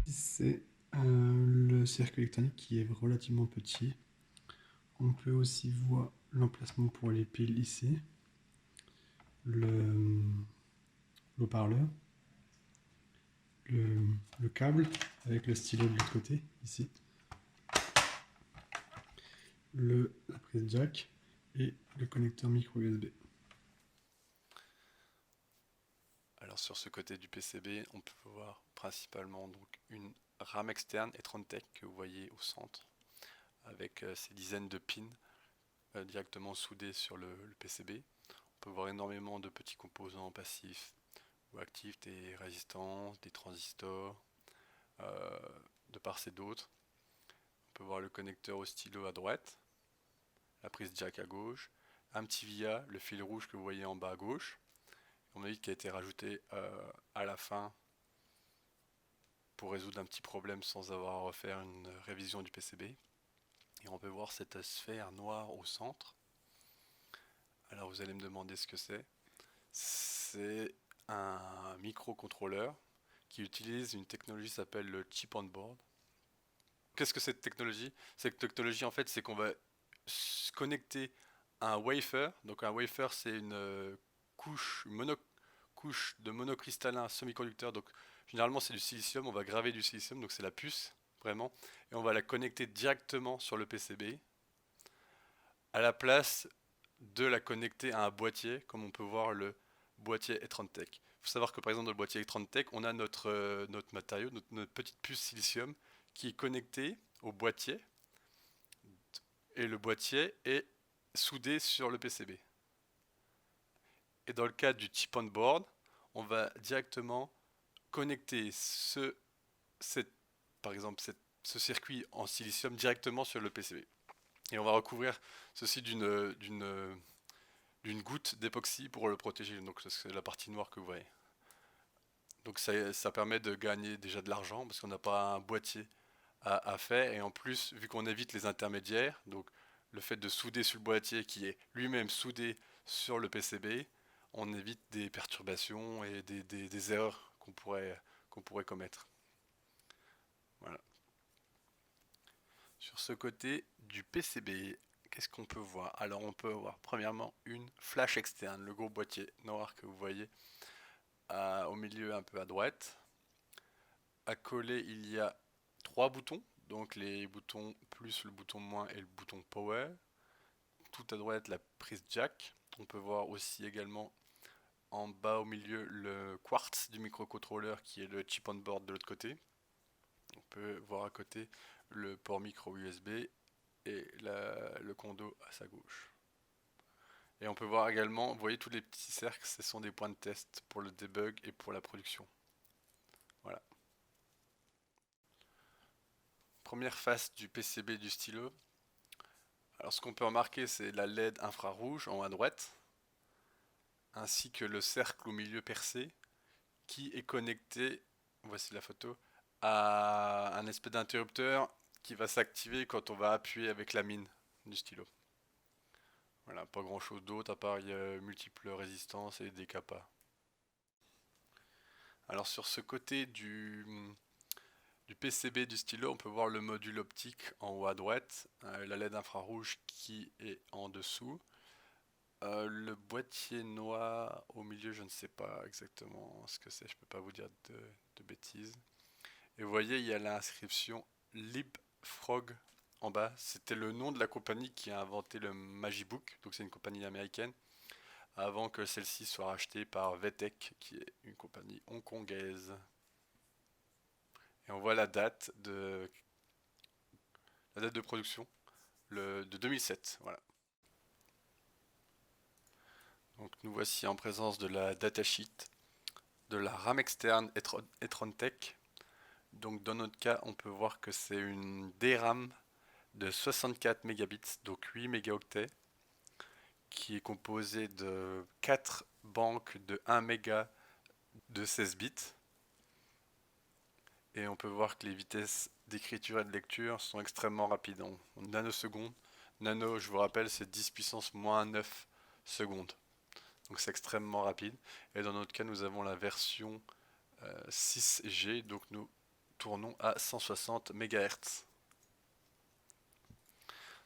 C'est le circuit électronique qui est relativement petit. On peut aussi voir l'emplacement pour les piles ici, le haut-parleur, le câble avec le stylo de l'autre côté ici, la prise jack et le connecteur micro USB. Alors sur ce côté du PCB, on peut voir principalement donc une RAM externe Etron-Tech que vous voyez au centre, avec ces dizaines de pins directement soudés sur le PCB. On peut voir énormément de petits composants passifs ou actifs, des résistances, des transistors, de part et d'autre. On peut voir le connecteur au stylo à droite, la prise jack à gauche, un petit via, le fil rouge que vous voyez en bas à gauche, qui a été rajouté à la fin pour résoudre un petit problème sans avoir à refaire une révision du PCB. Et on peut voir cette sphère noire au centre. Alors vous allez me demander ce que c'est. C'est un microcontrôleur qui utilise une technologie qui s'appelle le chip on board. Qu'est-ce que cette technologie? Cette technologie en fait c'est qu'on va connecter un wafer. Donc un wafer c'est une couche de monocristallin semi-conducteur. Donc généralement c'est du silicium, on va graver du silicium, donc c'est la puce vraiment, et on va la connecter directement sur le PCB à la place de la connecter à un boîtier, comme on peut voir le boîtier Etron-Tech. Il faut savoir que par exemple dans le boîtier Etron-Tech, on a notre matériau, notre petite puce silicium qui est connectée au boîtier, et le boîtier est soudé sur le PCB. Et dans le cas du chip on board, on va directement connecter par exemple ce circuit en silicium directement sur le PCB. Et on va recouvrir ceci d'une goutte d'époxy pour le protéger. Donc c'est la partie noire que vous voyez. Donc ça permet de gagner déjà de l'argent parce qu'on n'a pas un boîtier à faire. Et en plus, vu qu'on évite les intermédiaires, donc le fait de souder sur le boîtier qui est lui-même soudé sur le PCB, on évite des perturbations et des erreurs qu'on pourrait commettre. Voilà. Sur ce côté du PCB, qu'est-ce qu'on peut voir? Alors on peut voir premièrement une flash externe, le gros boîtier noir que vous voyez au milieu un peu à droite. Accolé il y a 3 boutons, donc les boutons plus, le bouton moins et le bouton power. Tout à droite la prise jack. On peut voir aussi également en bas au milieu le quartz du microcontrôleur qui est le chip on board de l'autre côté. On peut voir à côté le port micro USB et le condo à sa gauche. Et on peut voir également, vous voyez tous les petits cercles, ce sont des points de test pour le debug et pour la production. Voilà. Première face du PCB du stylo. Alors ce qu'on peut remarquer c'est la LED infrarouge en haut à droite, ainsi que le cercle au milieu percé qui est connecté, voici la photo, à un espèce d'interrupteur qui va s'activer quand on va appuyer avec la mine du stylo. Voilà, pas grand chose d'autre à part il y a multiples résistances et des capas. Alors sur ce côté du PCB du stylo, on peut voir le module optique en haut à droite, la LED infrarouge qui est en dessous. Le boîtier noir au milieu, je ne sais pas exactement ce que c'est, je ne peux pas vous dire de bêtises. Et vous voyez, il y a l'inscription Leapfrog en bas. C'était le nom de la compagnie qui a inventé le Magibook, donc c'est une compagnie américaine, avant que celle-ci soit rachetée par VTech, qui est une compagnie hongkongaise. Et on voit la date de production, de 2007. Voilà. Donc nous voici en présence de la datasheet de la RAM externe Etron-Tech. Donc dans notre cas, on peut voir que c'est une DRAM de 64 mégabits, donc 8 mégaoctets, qui est composée de 4 banques de 1 méga de 16 bits. Et on peut voir que les vitesses d'écriture et de lecture sont extrêmement rapides en nanosecondes. Nano, je vous rappelle, c'est 10 puissance moins 9 secondes. Donc c'est extrêmement rapide. Et dans notre cas, nous avons la version 6G, donc nous tournons à 160 MHz.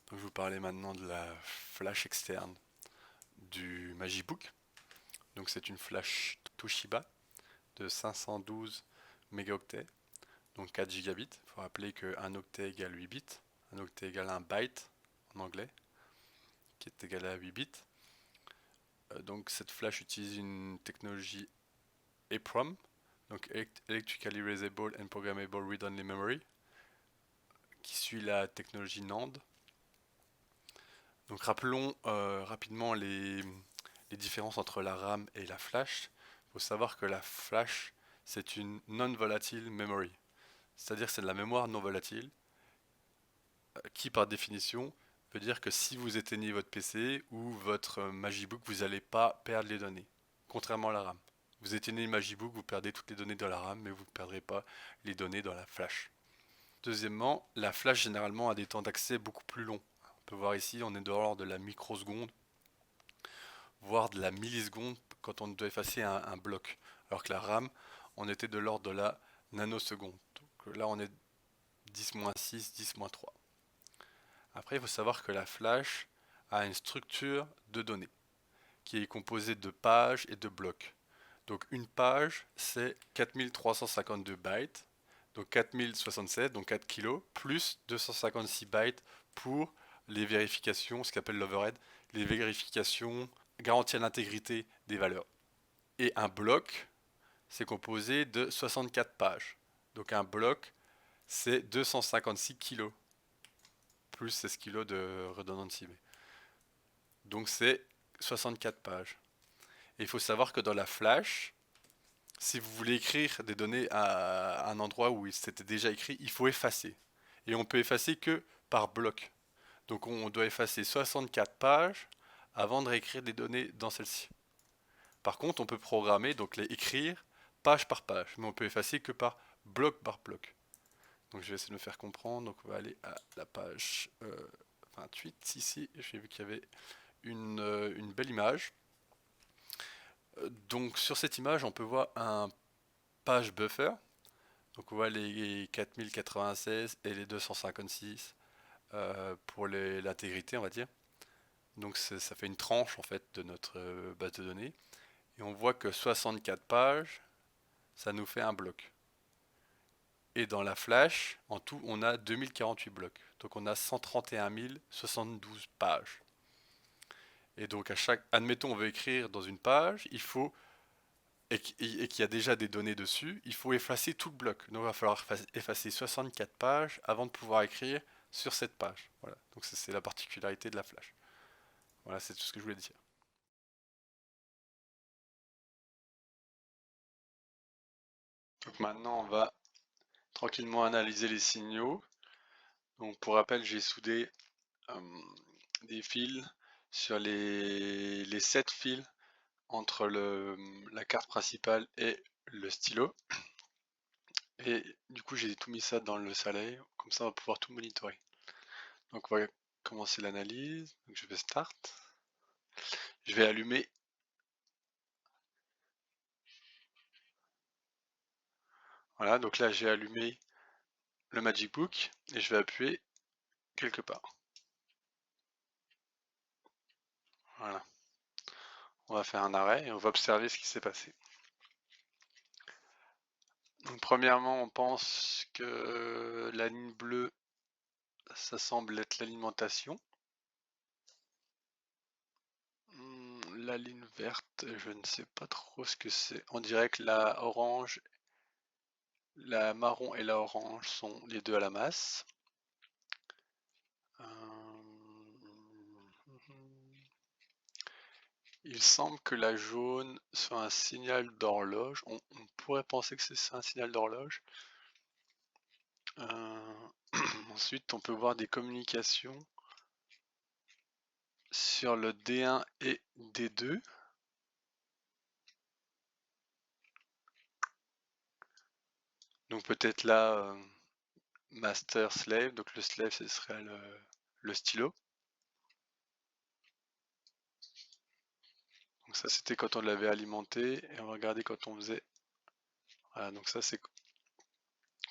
Donc je vous parlais maintenant de la flash externe du Magibook. Donc c'est une flash Toshiba de 512 mégaoctets, donc 4 gigabits. Il faut rappeler qu'un octet égale 8 bits, un octet égale un byte en anglais, qui est égal à 8 bits. Donc cette flash utilise une technologie EEPROM, donc Electrically Erasable and Programmable Read-Only Memory, qui suit la technologie NAND. Donc rappelons rapidement les différences entre la RAM et la flash. Il faut savoir que la flash, c'est une non-volatile memory, c'est-à-dire que c'est de la mémoire non volatile, qui par définition veut dire que si vous éteignez votre PC ou votre Magibook, vous n'allez pas perdre les données, contrairement à la RAM. Vous éteignez le Magibook, vous perdez toutes les données dans la RAM, mais vous ne perdrez pas les données dans la flash. Deuxièmement, la flash généralement a des temps d'accès beaucoup plus longs. On peut voir ici, on est de l'ordre de la microseconde, voire de la milliseconde quand on doit effacer un bloc. Alors que la RAM, on était de l'ordre de la nanoseconde. Donc là, on est 10-6, 10-3. Après, il faut savoir que la flash a une structure de données qui est composée de pages et de blocs. Donc une page, c'est 4352 bytes, donc 4067, donc 4 kilos, plus 256 bytes pour les vérifications, ce qu'on appelle l'overhead, les vérifications garantir l'intégrité des valeurs. Et un bloc, c'est composé de 64 pages. Donc un bloc, c'est 256 kilos, plus 16 kilos de redundancy. Donc c'est 64 pages. Et il faut savoir que dans la flash, si vous voulez écrire des données à un endroit où c'était déjà écrit, il faut effacer. Et on peut effacer que par bloc. Donc on doit effacer 64 pages avant de réécrire des données dans celle-ci. Par contre, on peut programmer, donc les écrire page par page, mais on peut effacer que bloc par bloc. Donc je vais essayer de me faire comprendre. Donc on va aller à la page 28 ici. J'ai vu qu'il y avait une belle image. Donc sur cette image, on peut voir un page buffer. Donc on voit les 4096 et les 256 pour l'intégrité, on va dire. Donc ça fait une tranche en fait de notre base de données. Et on voit que 64 pages, ça nous fait un bloc. Et dans la flash, en tout, on a 2048 blocs. Donc on a 131 072 pages. Et donc admettons on veut écrire dans une page, il faut et qu'il y a déjà des données dessus, il faut effacer tout le bloc. Donc il va falloir effacer 64 pages avant de pouvoir écrire sur cette page. Voilà. Donc c'est la particularité de la flash. Voilà, c'est tout ce que je voulais dire. Donc maintenant on va tranquillement analyser les signaux. Donc pour rappel, j'ai soudé euh, des fils sur les 7 fils entre la carte principale et le stylo. Et du coup, j'ai tout mis ça dans le soleil, comme ça on va pouvoir tout monitorer. Donc on va commencer l'analyse. Donc je vais start. Je vais allumer. Voilà, donc là j'ai allumé le Magic Book et je vais appuyer quelque part. Voilà. On va faire un arrêt et on va observer ce qui s'est passé. Donc premièrement, on pense que la ligne bleue, ça semble être l'alimentation. La ligne verte, je ne sais pas trop ce que c'est. On dirait que la orange, la marron et la orange sont les deux à la masse. Il semble que la jaune soit un signal d'horloge. On pourrait penser que c'est un signal d'horloge. Ensuite, on peut voir des communications sur le D1 et D2. Donc peut-être là, master slave. Donc le slave, ce serait le stylo. Donc ça, c'était quand on l'avait alimenté. Et on va regarder quand on faisait... Voilà, donc ça, c'est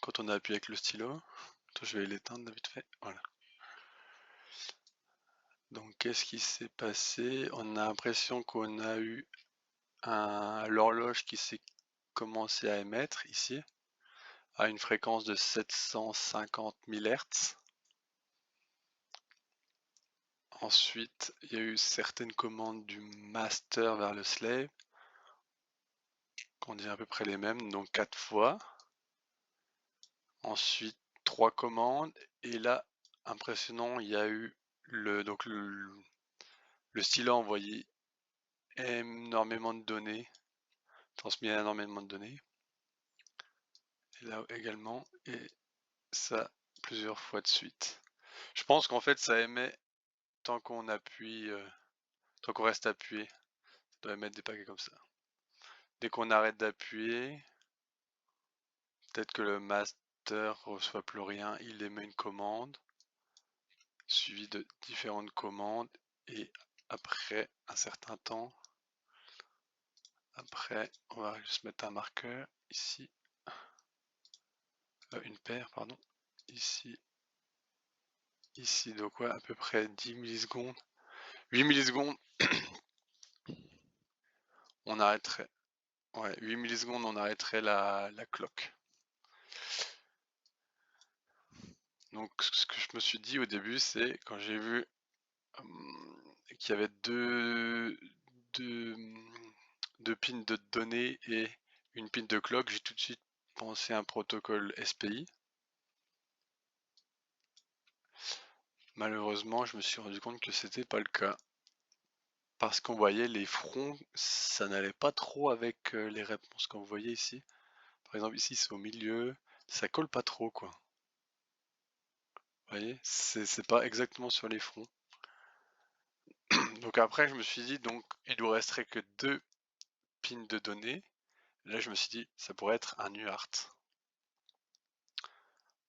quand on a appuyé avec le stylo. Attends, je vais l'éteindre vite fait. Voilà. Donc qu'est-ce qui s'est passé? On a l'impression qu'on a eu l'horloge qui s'est commencé à émettre ici à une fréquence de 750 000 Hz. Ensuite, il y a eu certaines commandes du master vers le slave, qu'on dit à peu près les mêmes, donc 4 fois. Ensuite, 3 commandes, et là, impressionnant, il y a eu le stylo a envoyé énormément de données, transmis énormément de données, et là également, et ça plusieurs fois de suite. Je pense qu'en fait ça émet tant qu'on appuie, tant qu'on reste appuyé, ça doit émettre des paquets comme ça. Dès qu'on arrête d'appuyer, peut-être que le master reçoit plus rien, il émet une commande, suivie de différentes commandes, et après un certain temps, après on va juste mettre un marqueur ici, une paire pardon, ici, donc ouais, à peu près 10 millisecondes, 8 millisecondes, on arrêterait, ouais, 8 millisecondes, on arrêterait la cloque. Donc ce que je me suis dit au début, c'est quand j'ai vu qu'il y avait deux pins de données et une pin de clock, j'ai tout de suite pensé à un protocole SPI. Malheureusement, je me suis rendu compte que c'était pas le cas. Parce qu'on voyait les fronts, ça n'allait pas trop avec les réponses qu'on voyait ici. Par exemple, ici c'est au milieu, ça colle pas trop quoi. Vous voyez, c'est pas exactement sur les fronts. Donc après, je me suis dit, donc il nous resterait que 2 pins de données. Là, je me suis dit, ça pourrait être un UART.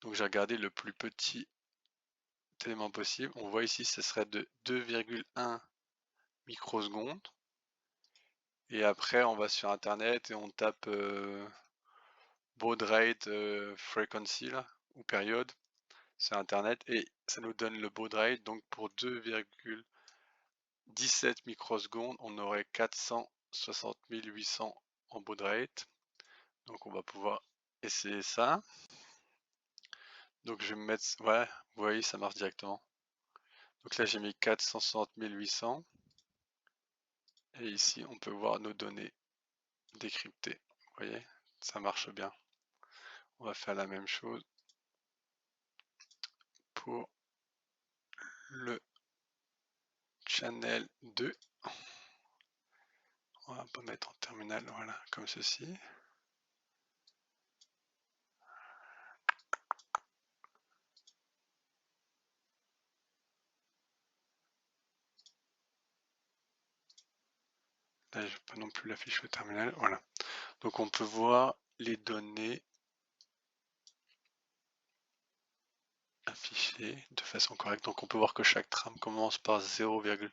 Donc j'ai regardé le plus petit élément possible. On voit ici, ce serait de 2,1 microsecondes. Et après, on va sur Internet et on tape baud rate frequency là, ou période sur Internet et ça nous donne le baud rate. Donc pour 2,17 microsecondes, on aurait 460 800 en baud rate. Donc on va pouvoir essayer ça. Donc je vais me mettre, ouais, vous voyez, ça marche directement. Donc là, j'ai mis 460 800. Et ici, on peut voir nos données décryptées. Vous voyez, ça marche bien. On va faire la même chose pour le channel 2. On va pas mettre en terminal, voilà, comme ceci. Là, je ne vais pas non plus l'afficher au terminal. Voilà. Donc, on peut voir les données affichées de façon correcte. Donc, on peut voir que chaque trame commence par 0x03,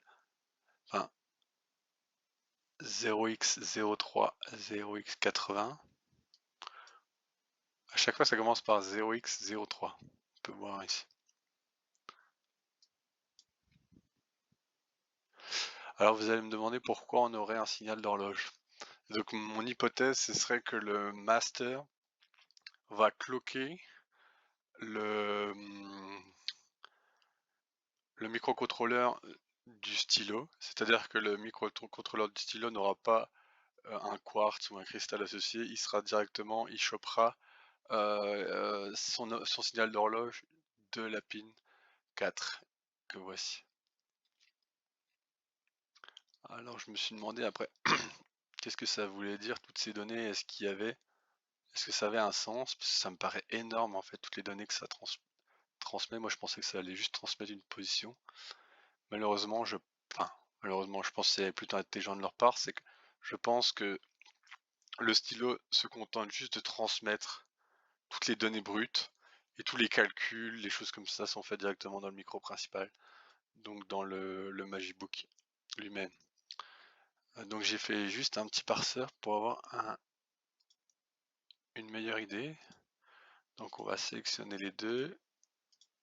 0x80. À chaque fois, ça commence par 0x03. On peut voir ici. Alors, vous allez me demander pourquoi on aurait un signal d'horloge. Donc, mon hypothèse, ce serait que le master va cloquer le microcontrôleur du stylo, c'est-à-dire que le microcontrôleur du stylo n'aura pas un quartz ou un cristal associé, il sera directement, il chopera son signal d'horloge de la pin 4 que voici. Alors je me suis demandé après, qu'est-ce que ça voulait dire toutes ces données? Est-ce que ça avait un sens? Parce que ça me paraît énorme en fait, toutes les données que ça transmet. Moi je pensais que ça allait juste transmettre une position. Malheureusement, enfin, malheureusement, je pense que c'est plutôt intelligent de leur part, c'est que je pense que le stylo se contente juste de transmettre toutes les données brutes et tous les calculs, les choses comme ça sont faits directement dans le micro principal, donc dans le Magibook lui-même. Donc j'ai fait juste un petit parseur pour avoir une meilleure idée. Donc on va sélectionner les deux,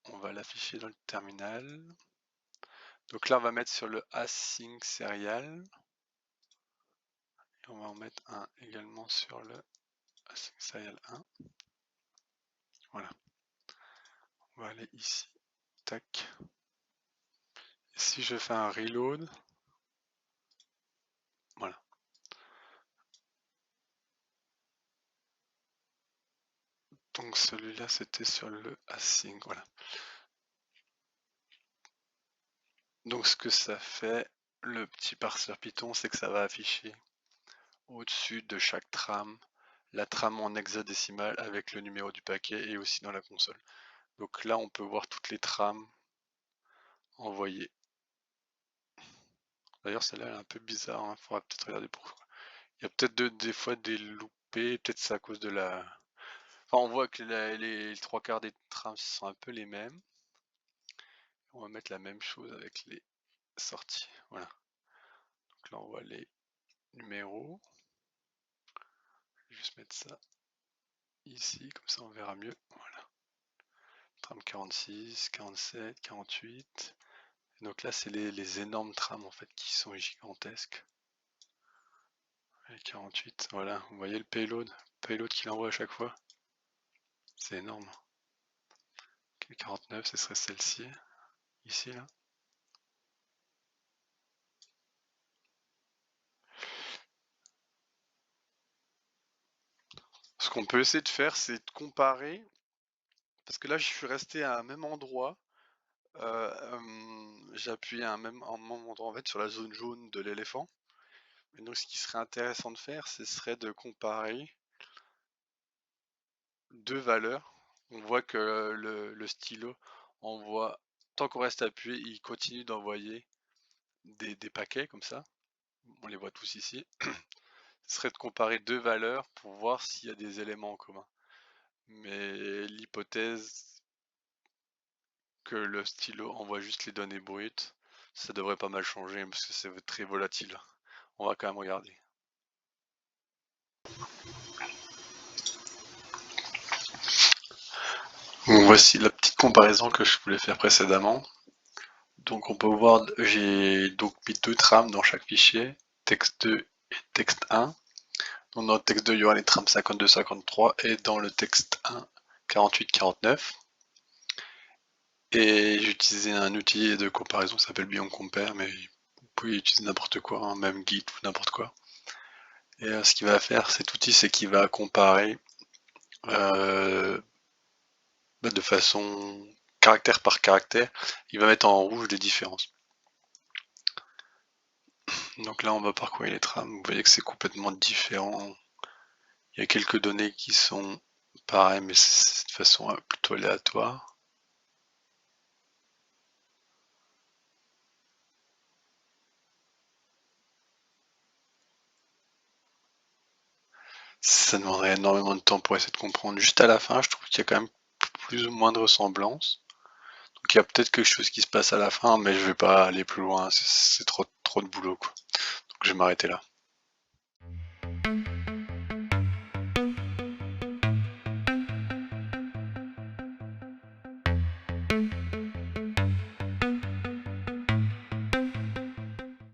on va l'afficher dans le terminal. Donc là on va mettre sur le Async Serial. Et on va en mettre un également sur le Async Serial 1. Voilà. On va aller ici. Tac. Et si je fais un reload, voilà. Donc celui-là c'était sur le async, voilà. Donc ce que ça fait, le petit parseur Python, c'est que ça va afficher au-dessus de chaque trame, la trame en hexadécimal avec le numéro du paquet et aussi dans la console. Donc là on peut voir toutes les trames envoyées. D'ailleurs celle-là elle est un peu bizarre, il faudra peut-être regarder pourquoi. Il y a peut-être des fois des loupés, peut-être c'est à cause de la... Enfin on voit que les trois quarts des trames sont un peu les mêmes. On va mettre la même chose avec les sorties, voilà. Donc là on voit les numéros. Je vais juste mettre ça ici, comme ça on verra mieux. Voilà. Trame 46, 47, 48. Et donc là, c'est les énormes trames en fait qui sont gigantesques. Et 48, voilà. Vous voyez le payload qu'il envoie à chaque fois. C'est énorme. 49, ce serait celle-ci, ici là. Ce qu'on peut essayer de faire, c'est de comparer. Parce que là, je suis resté à un même endroit. J'ai appuyé à un même endroit en fait sur la zone jaune de l'éléphant. Et donc ce qui serait intéressant de faire, ce serait de comparer deux valeurs. On voit que le stylo envoie, tant qu'on reste appuyé, il continue d'envoyer des paquets comme ça. On les voit tous ici. Ce serait de comparer deux valeurs pour voir s'il y a des éléments en commun. Mais l'hypothèse que le stylo envoie juste les données brutes, ça devrait pas mal changer parce que c'est très volatile. On va quand même regarder. Bon, voici la petite comparaison que je voulais faire précédemment. Donc on peut voir, j'ai donc mis deux trames dans chaque fichier, texte 2 et texte 1. Donc dans le texte 2, il y aura les trames 52-53 et dans le texte 1, 48-49. Et j'ai utilisé un outil de comparaison qui s'appelle Beyond Compare, mais vous pouvez utiliser n'importe quoi, hein, même Git ou n'importe quoi. Et ce qu'il va faire cet outil, c'est qu'il va comparer de façon caractère par caractère, il va mettre en rouge les différences. Donc là, on va parcourir les trames. Vous voyez que c'est complètement différent. Il y a quelques données qui sont pareilles, mais c'est de façon plutôt aléatoire. Ça demanderait énormément de temps pour essayer de comprendre. Juste à la fin, je trouve qu'il y a quand même plus ou moins de ressemblances. Donc il y a peut-être quelque chose qui se passe à la fin, mais je vais pas aller plus loin. C'est trop de boulot, quoi. Donc je vais m'arrêter là.